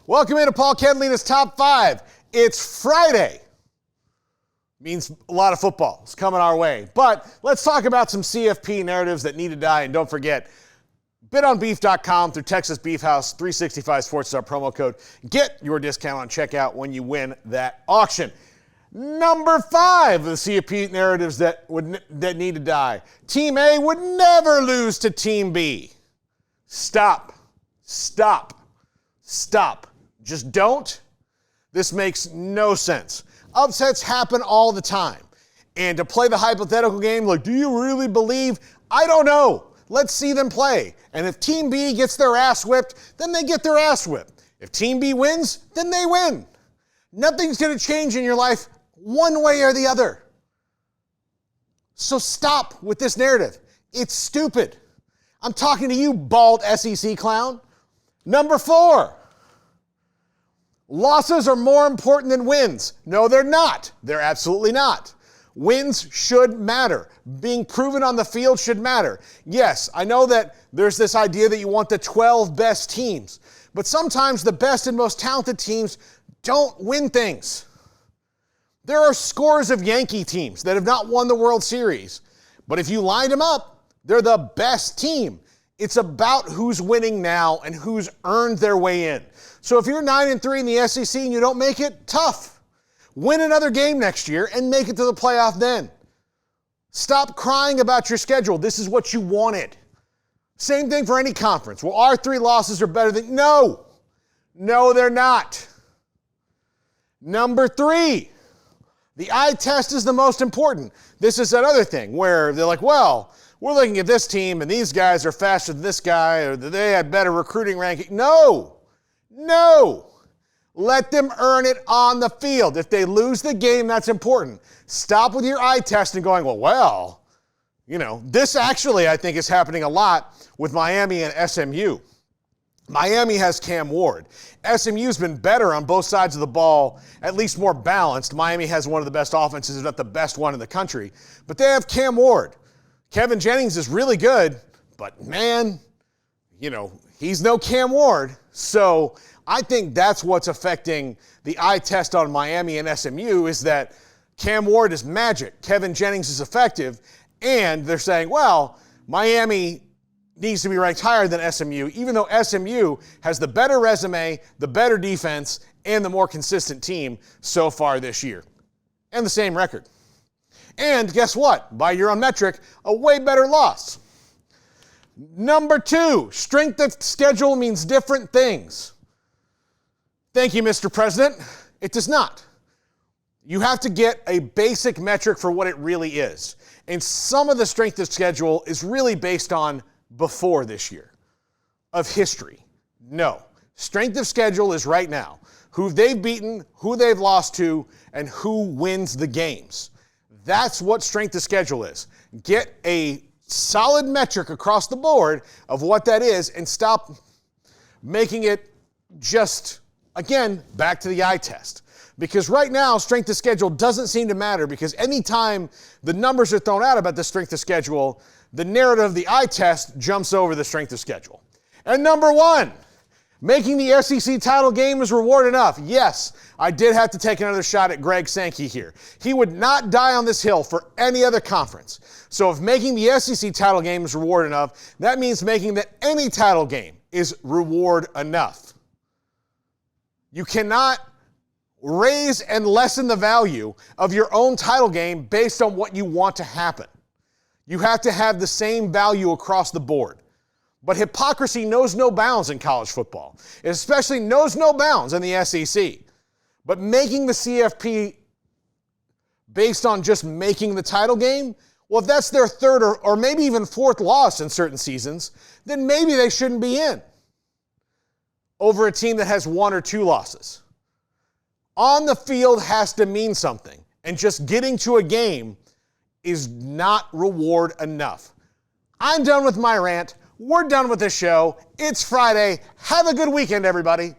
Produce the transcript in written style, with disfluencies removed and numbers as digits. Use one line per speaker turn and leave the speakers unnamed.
Welcome into Paul Catalina's Top 5. It's Friday. Means a lot of football is coming our way. But let's talk about some CFP narratives that need to die. And don't forget, bitonbeef.com through Texas Beef House, 365 Sports is our promo code. Get your discount on checkout when you win that auction. Number 5 of the CFP narratives that need to die. Team A would never lose to Team B. Stop. Just don't. This makes no sense. Upsets happen all the time. And to play the hypothetical game, like, do you really believe? I don't know. Let's see them play. And if Team B gets their ass whipped, then they get their ass whipped. If Team B wins, then they win. Nothing's going to change in your life one way or the other. So stop with this narrative. It's stupid. I'm talking to you, bald SEC clown. Number 4. Losses are more important than wins. No, they're not. They're absolutely not. Wins should matter. Being proven on the field should matter. Yes, I know that there's this idea that you want the 12 best teams, but sometimes the best and most talented teams don't win things. There are scores of Yankee teams that have not won the World Series, but if you line them up, they're the best team. It's about who's winning now and who's earned their way in. So if you're 9-3 in the SEC and you don't make it, tough. Win another game next year and make it to the playoff then. Stop crying about your schedule. This is what you wanted. Same thing for any conference. Well, our 3 losses are better than... No, they're not. Number 3, the eye test is the most important. This is that other thing where they're like, well, we're looking at this team and these guys are faster than this guy or they had better recruiting ranking. No. Let them earn it on the field. If they lose the game, that's important. Stop with your eye test and going, this actually I think is happening a lot with Miami and SMU. Miami has Cam Ward. SMU's been better on both sides of the ball, at least more balanced. Miami has one of the best offenses, if not the best one in the country. But they have Cam Ward. Kevin Jennings is really good, but man, he's no Cam Ward. So I think that's what's affecting the eye test on Miami and SMU is that Cam Ward is magic. Kevin Jennings is effective. And they're saying, well, Miami needs to be ranked higher than SMU, even though SMU has the better resume, the better defense, and the more consistent team so far this year. And the same record. And guess what? By your own metric, a way better loss. Number 2, strength of schedule means different things. Thank you, Mr. President. It does not. You have to get a basic metric for what it really is. And some of the strength of schedule is really based on before this year of history. No. Strength of schedule is right now. Who they've beaten, who they've lost to, and who wins the games. That's what strength of schedule is. Get a solid metric across the board of what that is and stop making it just, again, back to the eye test. Because right now, strength of schedule doesn't seem to matter because anytime the numbers are thrown out about the strength of schedule, the narrative of the eye test jumps over the strength of schedule. And number 1, making the SEC title game is reward enough. Yes, I did have to take another shot at Greg Sankey here. He would not die on this hill for any other conference. So if making the SEC title game is reward enough, that means making that any title game is reward enough. You cannot raise and lessen the value of your own title game based on what you want to happen. You have to have the same value across the board. But hypocrisy knows no bounds in college football. It especially knows no bounds in the SEC. But making the CFP based on just making the title game, well, if that's their 3rd or maybe even 4th loss in certain seasons, then maybe they shouldn't be in over a team that has 1 or 2 losses. On the field has to mean something. And just getting to a game is not reward enough. I'm done with my rant. We're done with the show. It's Friday. Have a good weekend, everybody.